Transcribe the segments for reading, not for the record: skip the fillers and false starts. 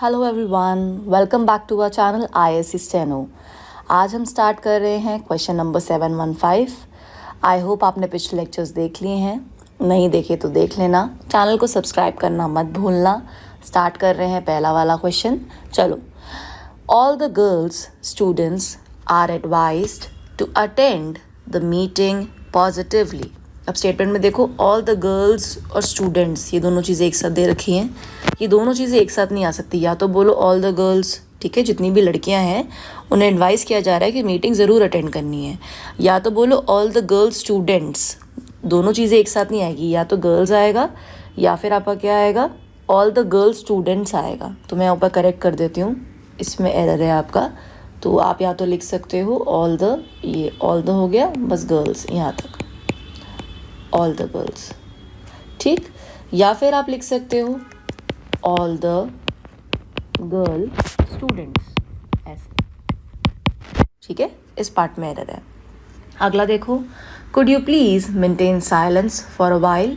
Hello everyone, welcome back to our channel ISC steno. आज हम start कर रहे हैं क्वेश्चन नंबर 715। आई होप आपने पिछले लेक्चर्स देख लिए हैं, नहीं देखे तो देख लेना। चैनल को सब्सक्राइब करना मत भूलना। स्टार्ट कर रहे हैं पहला वाला क्वेश्चन। चलो, all the girls students are advised to attend the meeting positively. अब स्टेटमेंट में देखो, ऑल द गर्ल्स और स्टूडेंट्स, ये दोनों चीज़ें एक साथ दे रखी हैं। ये दोनों चीज़ें एक साथ नहीं आ सकती, या तो बोलो ऑल द गर्ल्स, ठीक है, जितनी भी लड़कियां हैं उन्हें एडवाइस किया जा रहा है कि मीटिंग ज़रूर अटेंड करनी है, या तो बोलो ऑल द गर्ल्स स्टूडेंट्स। दोनों चीज़ें एक साथ नहीं आएगी, या तो गर्ल्स आएगा या फिर आपका क्या आएगा, ऑल द गर्ल्स स्टूडेंट्स आएगा। तो मैं ऊपर करेक्ट कर देती हूँ, इसमें एरर है आपका। तो आप या तो लिख सकते हो ऑल द, ये ऑल द हो गया, बस गर्ल्स यहाँ तक, ऑल द गर्ल्स, ठीक। या फिर आप लिख सकते हो ऑल द गर्ल स्टूडेंट्स, ऐसे, ठीक है। इस पार्ट में एरर है। अगला देखो, could you please maintain silence for a while.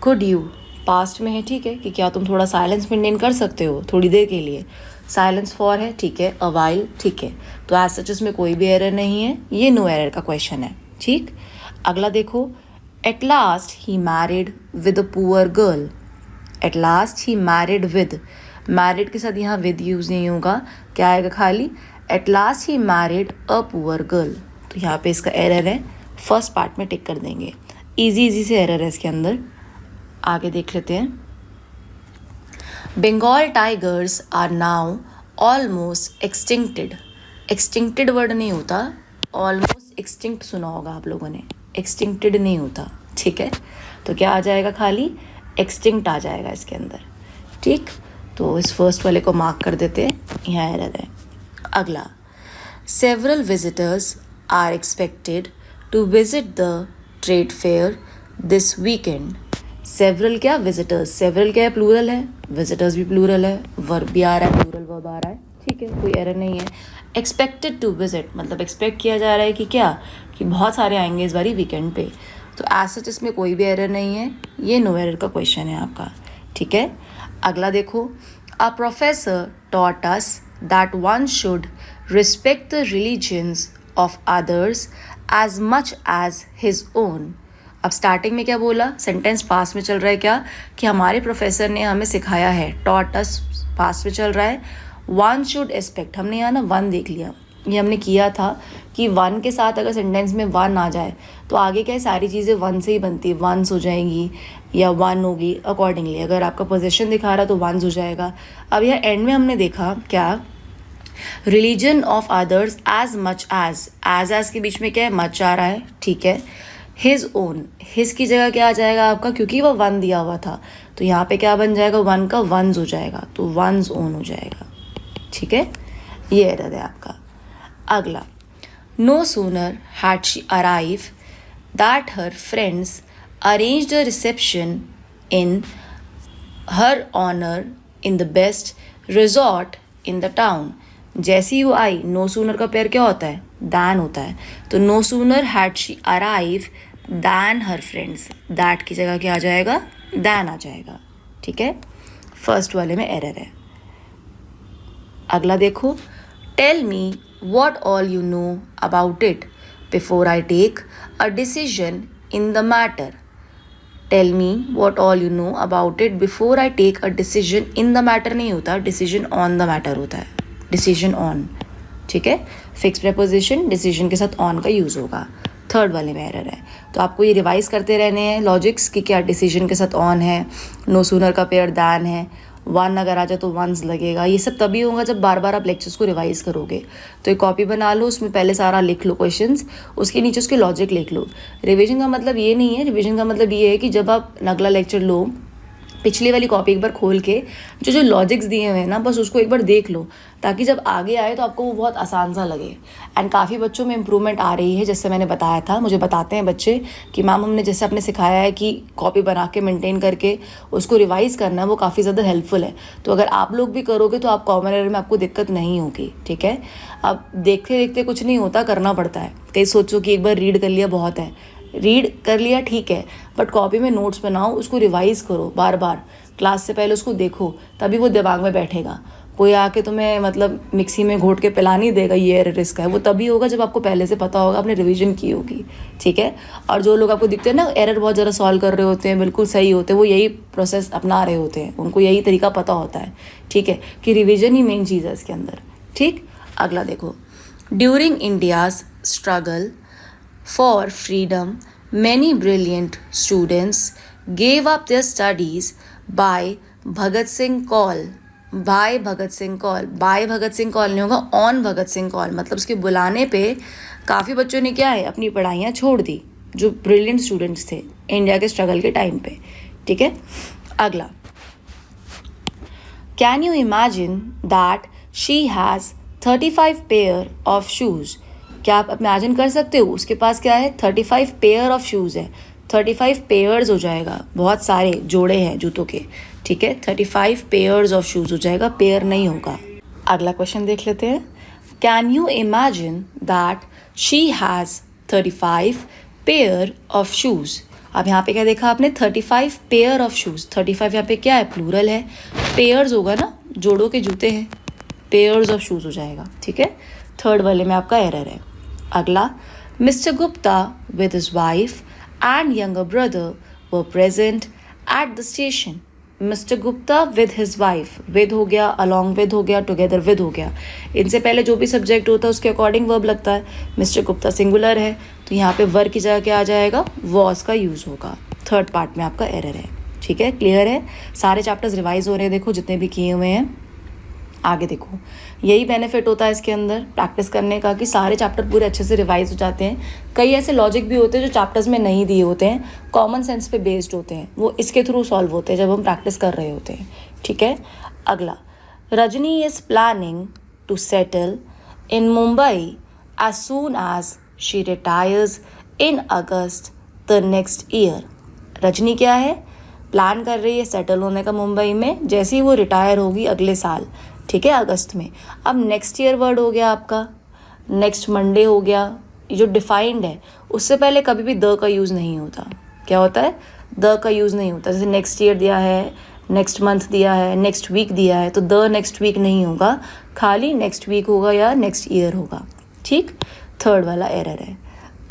Could you past में है, ठीक है, कि क्या तुम थोड़ा साइलेंस मेंटेन कर सकते हो थोड़ी देर के लिए। साइलेंस फॉर है, ठीक है, अ वाइल, ठीक है। तो एज सच इसमें कोई भी एरर नहीं है, ये नो एरर का क्वेश्चन है, ठीक। अगला देखो, at last he married with a poor girl. At last he married with, married के साथ यहाँ विद यूज़ नहीं होगा, क्या आएगा खाली, at last he married a poor girl. तो यहाँ पे इसका एरर है, फर्स्ट पार्ट में टिक कर देंगे। इजी से एरर है इसके अंदर। आगे देख लेते हैं। Bengal tigers are now almost extincted. Extincted word नहीं होता, ऑलमोस्ट एक्सटिंक्ट सुना होगा आप लोगों ने, एक्सटिंक्टेड नहीं होता, ठीक है। तो क्या आ जाएगा, खाली एक्सटिंक्ट आ जाएगा इसके अंदर, ठीक। तो इस फर्स्ट वाले को मार्क कर देते हैं, यहाँ एरर है। अगला, several visitors are expected to visit the trade fair this weekend. Several क्या, विजिटर्स, सेवरल क्या है, प्लूरल है, विजिटर्स भी प्लूरल है, वर्ब भी आ रहा है, प्लूरल वर्ब आ रहा है, ठीक है, कोई एरर नहीं है। एक्सपेक्टेड टू विजिट मतलब एक्सपेक्ट किया जा रहा है कि क्या, कि बहुत सारे आएंगे इस बारी वीकेंड पे। तो एज सच इसमें कोई भी एरर नहीं है, ये नो एरर का क्वेश्चन है आपका, ठीक है। अगला देखो, a professor taught us that one should respect the religions of others as much as his own. अब स्टार्टिंग में क्या बोला, सेंटेंस पास्ट में चल रहा है, क्या कि हमारे प्रोफेसर ने हमें सिखाया है, टॉट अस पास्ट में चल रहा है, वन शुड रिस्पेक्ट, हमने यहाँ ना वन देख लिया, ये हमने किया था कि वन के साथ अगर सेंटेंस में वन आ जाए तो आगे क्या है, सारी चीज़ें वन से ही बनती है, वंस हो जाएंगी या वन होगी अकॉर्डिंगली। अगर आपका पोजीशन दिखा रहा तो वंस हो जाएगा। अब यह एंड में हमने देखा क्या, religion of others as much as के बीच में क्या है, मच आ रहा है, ठीक है। हिज ओन, हिज की जगह क्या आ जाएगा आपका, क्योंकि वह वन दिया हुआ था तो यहाँ पे क्या बन जाएगा, वन का वंस हो जाएगा, तो वंस ओन हो जाएगा, ठीक है। ये एरर है आपका। अगला, no sooner had she arrive that her friends arranged a reception in her honour in the best resort in the town. जैसी वो आई, नो सूनर का पेयर क्या होता है, दैन होता है। तो no sooner had she arrive than her friends, that की जगह क्या आ जाएगा, दैन आ जाएगा, ठीक है। फर्स्ट वाले में एरर है। अगला देखो, tell me what all you know about it before I take a decision in the matter. Tell me what all you know about it before I take a decision in the matter नहीं होता, decision on the matter होता है, decision on, ठीक है। Fix preposition decision के साथ on का use होगा। थर्ड वाले में एरर है, तो आपको ये रिवाइज करते रहने हैं लॉजिक्स कि क्या डिसीजन के साथ ऑन है, नो सूनर का पेयर दैन है, वन अगर आ जाए तो वंस लगेगा। ये सब तभी होगा जब बार बार आप लेक्चर्स को रिवाइज करोगे। तो एक कॉपी बना लो, उसमें पहले सारा लिख लो क्वेश्चंस, उसके नीचे उसके लॉजिक लिख लो। रिवीजन का मतलब ये नहीं है, रिवीजन का मतलब ये है कि जब आप अगला लेक्चर लो, पिछली वाली कॉपी एक बार खोल के जो जो लॉजिक्स दिए हुए हैं ना, बस उसको एक बार देख लो, ताकि जब आगे आए तो आपको वो बहुत आसान सा लगे। एंड काफ़ी बच्चों में इम्प्रूवमेंट आ रही है, जैसे मैंने बताया था, मुझे बताते हैं बच्चे कि मैम हमने जैसे आपने सिखाया है कि कॉपी बना के मेंटेन करके उसको रिवाइज़ करना है, वो काफ़ी ज़्यादा हेल्पफुल है। तो अगर आप लोग भी करोगे तो आप कॉमन एरर में आपको दिक्कत नहीं होगी, ठीक है। अब देखते देखते कुछ नहीं होता, करना पड़ता है। कहीं सोचो कि एक बार रीड कर लिया बहुत है, रीड कर लिया ठीक है, बट कॉपी में नोट्स बनाओ, उसको रिवाइज़ करो बार बार, क्लास से पहले उसको देखो, तभी वो दिमाग में बैठेगा। कोई आके तुम्हें मतलब मिक्सी में घोट के पिला नहीं देगा ये एरर इसका है, वो तभी होगा जब आपको पहले से पता होगा, आपने रिवीजन की होगी, ठीक है। और जो लोग आपको दिखते हैं ना एरर बहुत ज़्यादा सॉल्व कर रहे होते हैं, बिल्कुल सही होते हैं, वो यही प्रोसेस अपना रहे होते हैं, उनको यही तरीका पता होता है, ठीक है, कि रिविजन ही मेन चीज़ है इसके अंदर, ठीक। अगला देखो, during India's struggle for freedom many brilliant students gave up their studies by Bhagat Singh call, by Bhagat Singh call, by Bhagat Singh call नहीं होगा, ऑन भगत सिंह कॉल, मतलब उसके बुलाने पे काफ़ी बच्चों ने क्या है अपनी पढ़ाइयाँ छोड़ दी, जो ब्रिलियंट स्टूडेंट्स थे इंडिया के स्ट्रगल के टाइम पे, ठीक है। अगला, can you imagine that she has 35 pair of shoes, क्या आप इमेजिन कर सकते हो उसके पास क्या है 35 पेयर ऑफ शूज़ है, 35 पेयर्स हो जाएगा, बहुत सारे जोड़े हैं जूतों के, ठीक है, 35 पेयर्स ऑफ शूज़ हो जाएगा, पेयर नहीं होगा। अगला क्वेश्चन देख लेते हैं, can you imagine that she has 35 pair of shoes. अब यहाँ पे क्या देखा आपने 35 पेयर ऑफ शूज़, 35 यहाँ पे क्या है प्लूरल है, पेयर्स होगा ना, जोड़ों के जूते हैं, पेयर्स ऑफ शूज़ हो जाएगा, ठीक है। थर्ड वाले में आपका एरर है। अगला, mister Gupta with his wife and younger brother were present at the station. Mister Gupta with his wife, with हो गया, अलॉन्ग विद हो गया, टुगेदर विद हो गया, इनसे पहले जो भी सब्जेक्ट होता है उसके अकॉर्डिंग वर्ब लगता है। मिस्टर गुप्ता सिंगुलर है तो यहाँ पे वर की जगह क्या आ जाएगा, वॉज का यूज़ होगा। थर्ड पार्ट में आपका एरर है, ठीक है, क्लियर है। सारे चैप्टर्स रिवाइज हो रहे हैं, देखो जितने भी किए हुए हैं। आगे देखो, यही बेनिफिट होता है इसके अंदर प्रैक्टिस करने का कि सारे चैप्टर पूरे अच्छे से रिवाइज हो जाते हैं। कई ऐसे लॉजिक भी होते हैं जो चैप्टर्स में नहीं दिए होते हैं, कॉमन सेंस पे बेस्ड होते हैं, वो इसके थ्रू सॉल्व होते हैं जब हम प्रैक्टिस कर रहे होते हैं, ठीक है। अगला, Rajni is planning to settle in Mumbai as soon as she retires in August the next year. Rajni क्या है, प्लान कर रही है सेटल होने का मुंबई में जैसे ही वो रिटायर होगी अगले साल, ठीक है, अगस्त में। अब नेक्स्ट ईयर वर्ड हो गया आपका, नेक्स्ट मंडे हो गया, ये जो डिफाइंड है उससे पहले कभी भी द का यूज़ नहीं होता। क्या होता है, द का यूज़ नहीं होता। जैसे नेक्स्ट ईयर दिया है, नेक्स्ट मंथ दिया है, नेक्स्ट वीक दिया है, तो द नेक्स्ट वीक नहीं होगा, खाली नेक्स्ट वीक होगा या नेक्स्ट ईयर होगा, ठीक। थर्ड वाला एरर है।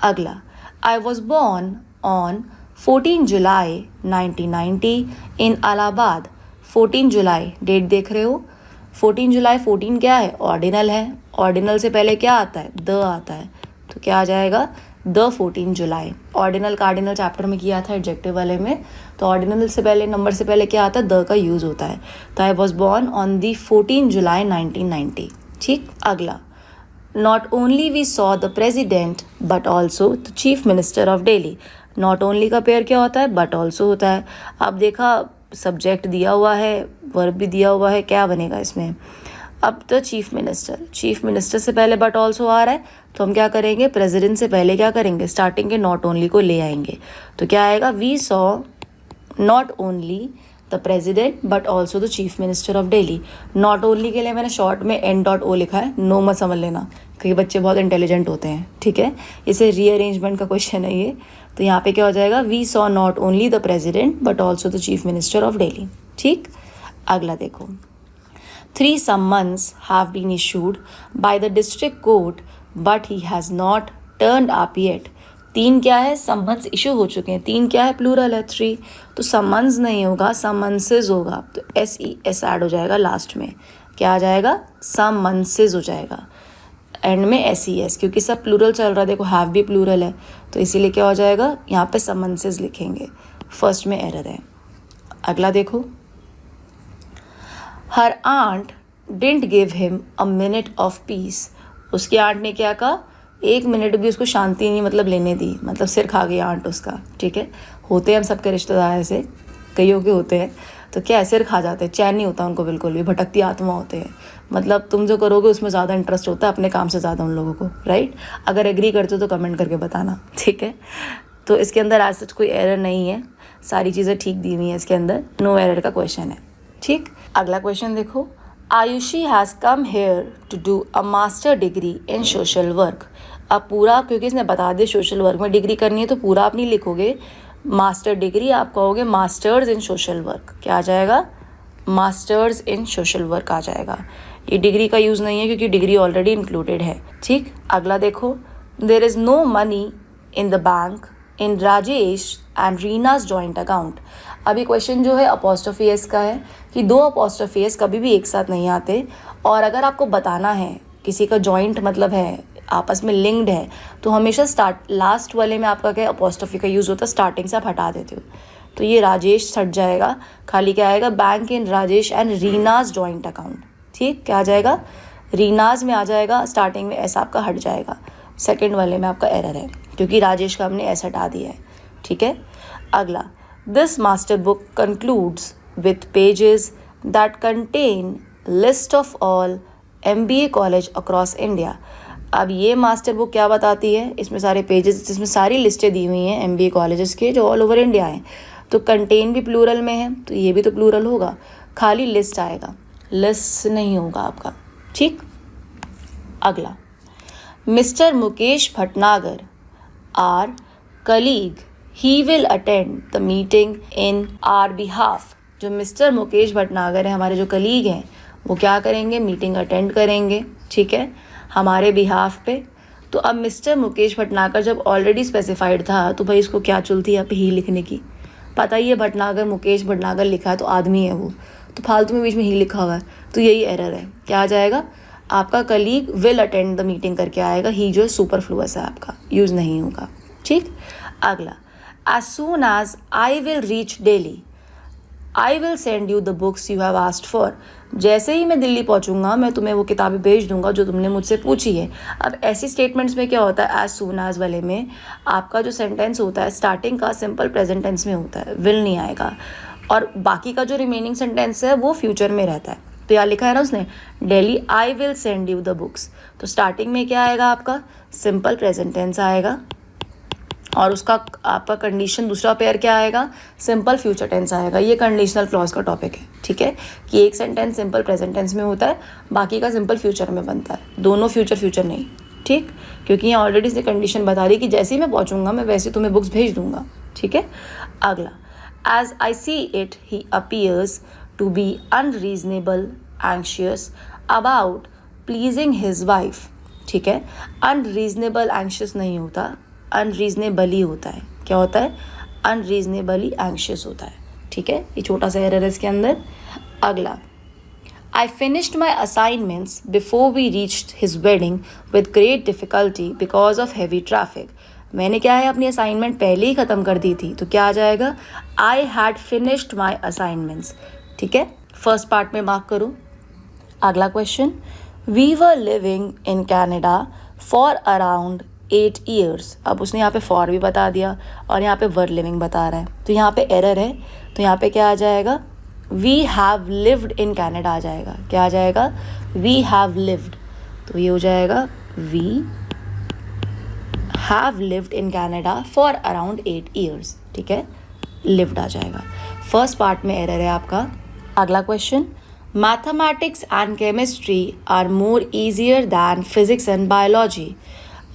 अगला, I was born on 14 July 1990 in Allahabad. 14 जुलाई डेट देख रहे हो, 14 जुलाई, 14 क्या है, ऑर्डिनल है, ऑर्डिनल से पहले क्या आता है, द आता है, तो क्या आ जाएगा, the 14 July. Ordinal cardinal chapter में किया था एडजेक्टिव वाले में, तो ऑर्डिनल से पहले, नंबर से पहले क्या आता है, द का यूज़ होता है। तो I was born on the 14 July 1990, ठीक। अगला, not only we saw the president but also the chief minister of Delhi. Not only का पेयर क्या होता है, बट ऑल्सो होता है। अब देखा सब्जेक्ट दिया हुआ है, वर्ब भी दिया हुआ है, क्या बनेगा इसमें, अब तो चीफ मिनिस्टर, चीफ मिनिस्टर से पहले बट ऑल्सो आ रहा है, तो हम क्या करेंगे, प्रेसिडेंट से पहले क्या करेंगे, स्टार्टिंग के नॉट ओनली को ले आएंगे, तो क्या आएगा, we saw not only the president but also the chief minister of Delhi. Not only के लिए मैंने शॉर्ट में N.O लिखा है, नो मत समझ लेना, कई बच्चे बहुत इंटेलिजेंट होते हैं, ठीक है, इसे रीअरेंजमेंट का क्वेश्चन है ये। तो यहाँ पे क्या हो जाएगा, we saw not only the president but also the chief minister of Delhi, ठीक। अगला देखो, 3 summons have been issued by the district court but he has not turned up yet। 3 क्या है, सम्मन्स इशू हो चुके हैं, 3 क्या है, प्लूरल है, 3, तो सम्मन्स नहीं होगा, सम्मन्सेस होगा, तो SES ऐड हो जाएगा लास्ट में, क्या आ जाएगा, सम्मन्सेस हो जाएगा, एंड में SES, क्योंकि सब प्लूरल चल रहा है, देखो हैव भी प्लूरल है, तो इसीलिए क्या हो जाएगा, यहाँ पे सम्मन्सेस लिखेंगे, फर्स्ट में एरर है। अगला देखो, her aunt didn't give him a minute of peace. उसकी आंट ने क्या कहा, 1 मिनट भी उसको शांति नहीं मतलब लेने दी, मतलब सिर खा गई आंट उसका, ठीक है। होते हैं हम सबके रिश्तेदार ऐसे, कईयों के होते हैं, तो क्या सिर खा जाते हैं, चैन नहीं होता उनको बिल्कुल भी, भटकती आत्मा होते हैं, मतलब तुम जो करोगे उसमें ज़्यादा इंटरेस्ट होता है अपने काम से ज़्यादा उन लोगों को, राइट। अगर एग्री करते हो तो कमेंट करके बताना, ठीक है। तो इसके अंदर आज सच कोई एरर नहीं है, सारी चीज़ें ठीक दी हुई हैं इसके अंदर, नो एरर का क्वेश्चन है, ठीक। अगला क्वेश्चन देखो, Ayushi has come here to do a master degree in social work. अब पूरा, क्योंकि इसने बता दिया सोशल वर्क में डिग्री करनी है, तो पूरा आप नहीं लिखोगे मास्टर डिग्री, आप कहोगे मास्टर्स इन सोशल वर्क, क्या आ जाएगा, मास्टर्स इन सोशल वर्क आ जाएगा। ये डिग्री का यूज़ नहीं है क्योंकि डिग्री ऑलरेडी इंक्लूडेड है। ठीक, अगला देखो, there is no money in the bank in Rajesh and Reena's joint account. अभी क्वेश्चन जो है अपॉस्ट्रोफी एस का है कि दो अपॉस्ट्रोफी एस कभी भी एक साथ नहीं आते, और अगर आपको बताना है किसी का जॉइंट मतलब है आपस में लिंक्ड है, तो हमेशा लास्ट वाले में आपका क्या अपॉस्ट्रोफी का यूज़ होता है, स्टार्टिंग से आप हटा देते हो। तो ये राजेश हट जाएगा, खाली क्या आएगा, bank in Rajesh and Reena's joint account. ठीक, क्या आ जाएगा, रीनाज में आ जाएगा, स्टार्टिंग में ऐसा आपका हट जाएगा। सेकंड वाले में आपका एरर है क्योंकि राजेश का हमने ऐसा हटा दिया है। ठीक है, अगला, this master book concludes with pages that contain list of all MBA college across India. अब ये मास्टर बुक क्या बताती है, इसमें सारे पेजेस जिसमें सारी लिस्टें दी हुई हैं MBA कॉलेजेस के जो ऑल ओवर इंडिया हैं। तो कंटेन भी प्लूरल में है तो ये भी तो प्लूरल होगा, खाली लिस्ट आएगा, लिस्ट नहीं होगा आपका। ठीक, अगला, mister Mukesh Bhatnagar our colleague, he will attend the meeting in our behalf. जो मिस्टर मुकेश भटनागर है, हमारे जो कलीग हैं, वो क्या करेंगे, मीटिंग अटेंड करेंगे। ठीक है, हमारे बिहाफ पे। तो अब मिस्टर मुकेश भटनागर जब ऑलरेडी स्पेसिफाइड था तो भाई इसको क्या चुलती है यहाँ पे ही लिखने की, पता ही है भटनागर, मुकेश भटनागर लिखा है तो आदमी है वो, तो फालतू में बीच में ही लिखा हुआ है, तो यही एरर है। क्या आ जाएगा आपका, colleague will attend the meeting करके आएगा, ही जो है सुपरफ्लुअस है आपका, यूज़ नहीं होगा। ठीक, अगला, as soon as I will reach Delhi I will send you the books you have asked for. जैसे ही मैं दिल्ली पहुंचूंगा मैं तुम्हें वो किताबें भेज दूंगा जो तुमने मुझसे पूछी है। अब ऐसी स्टेटमेंट्स में क्या होता है, एज सून एज वाले में आपका जो सेंटेंस होता है स्टार्टिंग का सिंपल प्रेजेंट टेंस में होता है, विल नहीं आएगा, और बाकी का जो रिमेनिंग सेंटेंस है वो फ्यूचर में रहता है। तो यहाँ लिखा है ना उसने, daily I will send you the books, तो स्टार्टिंग में क्या आएगा आपका, सिंपल प्रेजेंट टेंस आएगा, और उसका आपका कंडीशन दूसरा पेयर क्या आएगा, सिंपल फ्यूचर टेंस आएगा। ये कंडीशनल क्लॉज का टॉपिक है। ठीक है, कि एक सेंटेंस सिंपल प्रेजेंट टेंस में होता है, बाकी का सिंपल फ्यूचर में बनता है, दोनों फ्यूचर नहीं। ठीक, क्योंकि यहाँ ऑलरेडी इसने कंडीशन बता दी कि जैसे ही मैं पहुँचूंगा मैं वैसे तुम्हें बुक्स भेज दूंगा। ठीक है, अगला, as I see it he appears to be unreasonable anxious about pleasing his wife. ठीक है, अनरीजनेबल एंशियस नहीं होता, अनरीजनेबली होता है। क्या होता है, अनरीजनेबली एंशियस होता है। ठीक है, ये छोटा सा एरर है इसके अंदर। अगला, I finished my assignments before we reached his wedding with great difficulty because of heavy traffic. मैंने क्या है, अपनी असाइनमेंट पहले ही ख़त्म कर दी थी, तो क्या आ जाएगा, I had finished my assignments. ठीक है, फर्स्ट पार्ट में मार्क करो। अगला question, we were living in Canada for around 8 years। अब उसने यहाँ पे फॉर भी बता दिया और यहाँ पे वर लिविंग बता रहा है, तो यहाँ पे एरर है, तो यहाँ पे क्या आ जाएगा, we have lived in Canada आ जाएगा। क्या आ जाएगा, वी हैव लिव्ड, तो ये हो जाएगा we have lived in Canada for around 8 years। ठीक है, लिव्ड आ जाएगा, फर्स्ट पार्ट में एरर है आपका। अगला question, mathematics and chemistry are more easier than physics and biology.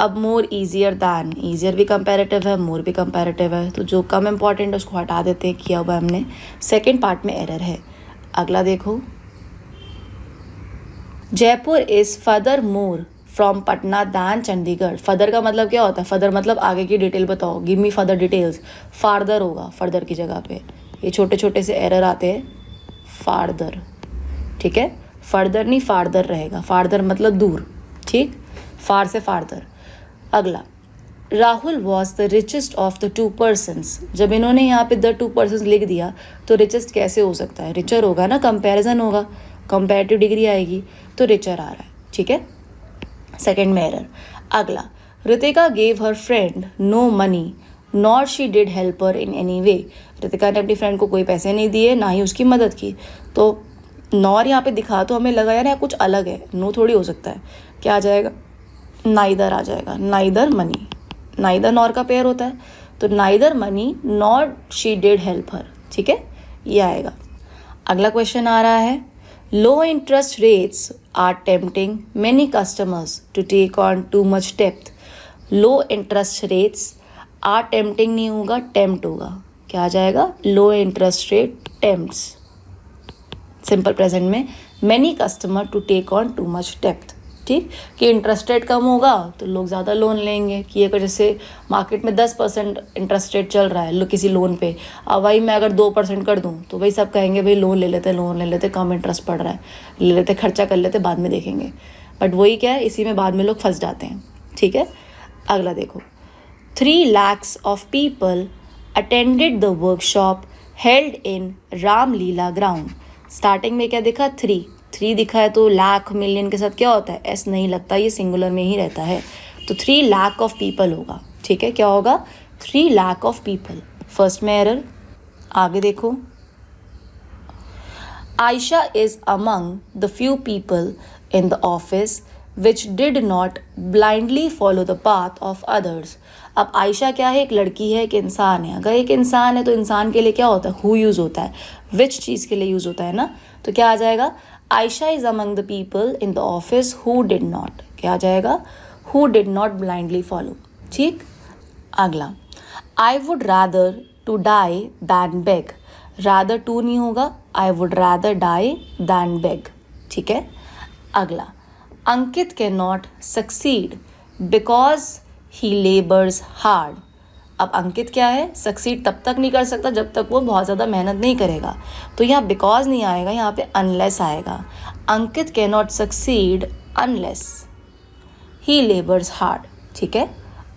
अब मोर ईजियर दैन, ईजियर भी कंपैरेटिव है, मोर भी कंपैरेटिव है, तो जो कम इंपॉर्टेंट है उसको हटा देते हैं, किया हुआ हमने। सेकंड पार्ट में एरर है। अगला देखो, Jaipur is further more from Patna than Chandigarh. Further का मतलब क्या होता है, फर्दर मतलब आगे की डिटेल बताओ, give me further details. Farther होगा फर्दर की जगह पे, ये छोटे छोटे से एरर आते हैं, फार्दर। ठीक है, फर्दर नहीं फार्दर रहेगा, फार्दर मतलब दूर। ठीक, फार से फार्दर। अगला, Rahul was the richest of the 2 persons। जब इन्होंने यहाँ पे द 2 persons लिख दिया तो रिचेस्ट कैसे हो सकता है, रिचर होगा ना, कंपैरिजन होगा, कंपैरेटिव डिग्री आएगी, तो रिचर आ रहा है। ठीक है, सेकंड में एरर। अगला, Ritika gave her friend no money nor she did help her in any way. Ritika ने अपनी फ्रेंड को कोई पैसे नहीं दिए, ना ही उसकी मदद की, तो नॉर यहाँ पे दिखा तो हमें लगा यार कुछ अलग है, नो थोड़ी हो सकता है। क्या आ जाएगा, नाइदर आ जाएगा, नाइदर मनी, नाइदर नॉर का पेयर होता है, तो neither money nor she did help her. ठीक है, ये आएगा। अगला क्वेश्चन आ रहा है, low interest rates are tempting many customers to take on too much depth. Low interest rates are tempting नहीं होगा, टेम्प्ट होगा। क्या आ जाएगा, low interest rate tempts. Simple present में many customer to take on too much depth, ठीक, कि interest rate कम होगा तो लोग ज़्यादा लोन लेंगे। कि अगर जैसे मार्केट में 10% इंटरेस्ट रेट चल रहा है किसी लोन पे, अब वही मैं अगर 2% कर दूँ तो वही सब कहेंगे भाई लोन ले लेते, कम इंटरेस्ट पड़ रहा है, ले लेते, खर्चा कर लेते, बाद में देखेंगे। बट वही क्या है, इसी में बाद में लोग फंस जाते हैं, ठीक है। अगला देखो, 3 lakhs of people attended the workshop held in Ramlila ground. Starting में क्या दिखा, 3 दिखा है तो लाख मिलियन के साथ क्या होता है, एस नहीं लगता, ये सिंगुलर में ही रहता है। तो 3 लाख ऑफ पीपल होगा, ठीक है। क्या होगा, 3 लाख ऑफ पीपल। फर्स्ट में एरर। आगे देखो, Ayesha is among the few people in the office which did not blindly follow the path of others. अब आयशा क्या है, एक लड़की है, एक इंसान है। अगर एक इंसान है तो इंसान के लिए क्या होता है, हु यूज़ होता है, विच चीज़ के लिए यूज़ होता है ना। तो क्या आ जाएगा, Ayesha is among the people in the office who did not, क्या आ जाएगा, who did not blindly follow, ठीक। अगला, I would rather to die than beg. Rather to नहीं होगा, I would rather die than beg, ठीक है। अगला, Ankit can not succeed because he labours hard. अब अंकित क्या है, सक्सीड तब तक नहीं कर सकता जब तक वो बहुत ज़्यादा मेहनत नहीं करेगा। तो यहाँ बिकॉज नहीं आएगा, यहाँ पे अनलेस आएगा। Ankit can not succeed unless he labours hard, ठीक है।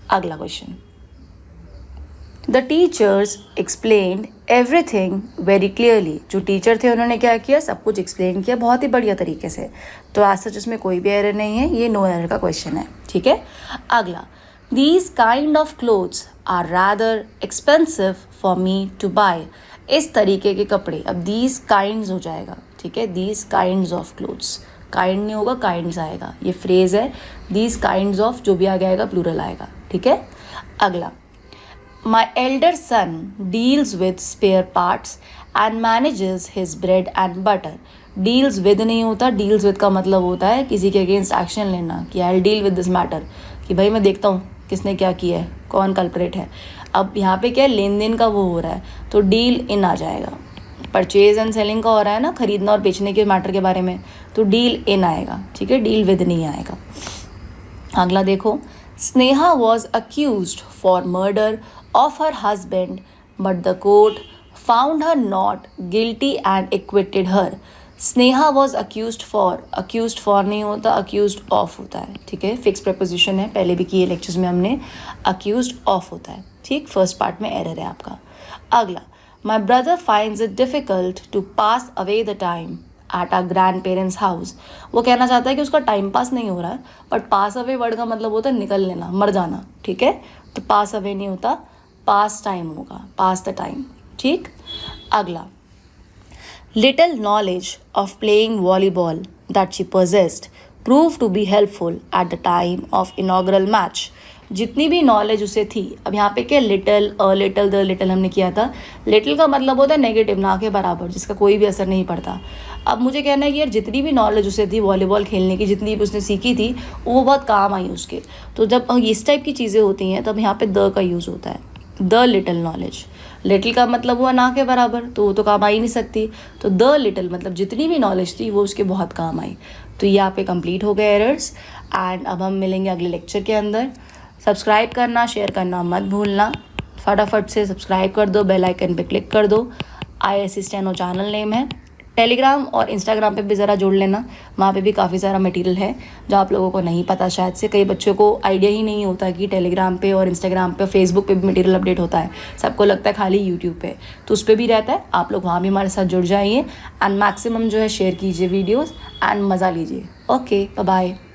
अगला question, the teachers explained everything very clearly. जो टीचर थे उन्होंने क्या किया, सब कुछ एक्सप्लेन किया बहुत ही बढ़िया तरीके से। तो आज सच इसमें कोई भी एरर नहीं है, ये नो एरर का क्वेश्चन है, ठीक है। अगला, these kind of clothes are rather expensive for me to buy. इस तरीके के कपड़े, अब दीज काइंड्स हो जाएगा, ठीक है, these kinds of clothes, kind नहीं होगा, काइंड्स आएगा। ये फ्रेज है, दीज काइंड्स ऑफ, जो भी आगे आएगा प्लूरल आएगा, ठीक है। अगला, my elder son deals with spare parts and manages his bread and butter। deals with नहीं होता, deals with का मतलब होता है किसी के अगेंस्ट एक्शन लेना, कि I'll deal with this matter, कि भाई मैं देखता हूँ किसने क्या किया है, कौन कल्प्रेट है। अब यहाँ पे क्या है, लेन देन का वो हो रहा है, तो डील इन आ जाएगा। परचेज एंड सेलिंग का हो रहा है ना, खरीदना और बेचने के मैटर के बारे में, तो डील इन आएगा, ठीक है, डील विद नहीं आएगा। अगला देखो, Sneha was accused for murder of her husband but the court found her not guilty and acquitted her। Sneha was accused for नहीं होता, accused of होता है, ठीक है, फिक्स प्रपोजिशन है, पहले भी किए लेक्चर्स में हमने, accused of होता है, ठीक। फर्स्ट पार्ट में एरर है आपका। अगला, my brother finds it difficult to pass away the time at our grandparents house। वो कहना चाहता है कि उसका टाइम पास नहीं हो रहा है, बट पास अवे वर्ड का मतलब होता है निकल लेना, मर जाना, ठीक है। तो पास अवे नहीं होता, पास टाइम होगा, पास द टाइम, ठीक। अगला, little knowledge of playing volleyball that she possessed prove to be helpful at the time of inaugural match. जितनी भी नॉलेज उसे थी, अब यहाँ पे क्या, लिटिल, लिटिल, द लिटिल हमने किया था। लिटिल का मतलब होता है नेगेटिव, ना के बराबर, जिसका कोई भी असर नहीं पड़ता। अब मुझे कहना है कि यार जितनी भी नॉलेज उसे थी वॉलीबॉल खेलने की, जितनी भी उसने सीखी थी, वो बहुत काम आई उसके। तो जब इस टाइप की चीज़ें होती हैं तब यहाँ पे द का यूज़ होता है, द लिटिल नॉलेज। लिटिल का मतलब हुआ ना के बराबर, तो वो तो काम आ ही नहीं सकती। तो द लिटिल मतलब जितनी भी नॉलेज थी वो उसके बहुत काम आई। तो ये यहाँ पे कंप्लीट हो गए एरर्स। एंड अब हम मिलेंगे अगले लेक्चर के अंदर। सब्सक्राइब करना, शेयर करना मत भूलना। फटाफट से सब्सक्राइब कर दो, बेल आइकन पे क्लिक कर दो। IISc स्टेनो चैनल नेम है। टेलीग्राम और इंस्टाग्राम पे भी ज़रा जोड़ लेना, वहाँ पे भी काफ़ी सारा मटेरियल है जो आप लोगों को नहीं पता। शायद से कई बच्चों को आइडिया ही नहीं होता कि टेलीग्राम पे और इंस्टाग्राम पे, फेसबुक पे भी मटेरियल अपडेट होता है। सबको लगता है खाली यूट्यूब पे, तो उस पर भी रहता है। आप लोग वहाँ भी हमारे साथ जुड़ जाइए एंड मैक्सिमम जो है शेयर कीजिए वीडियोज़ एंड मज़ा लीजिए। Okay, bye bye.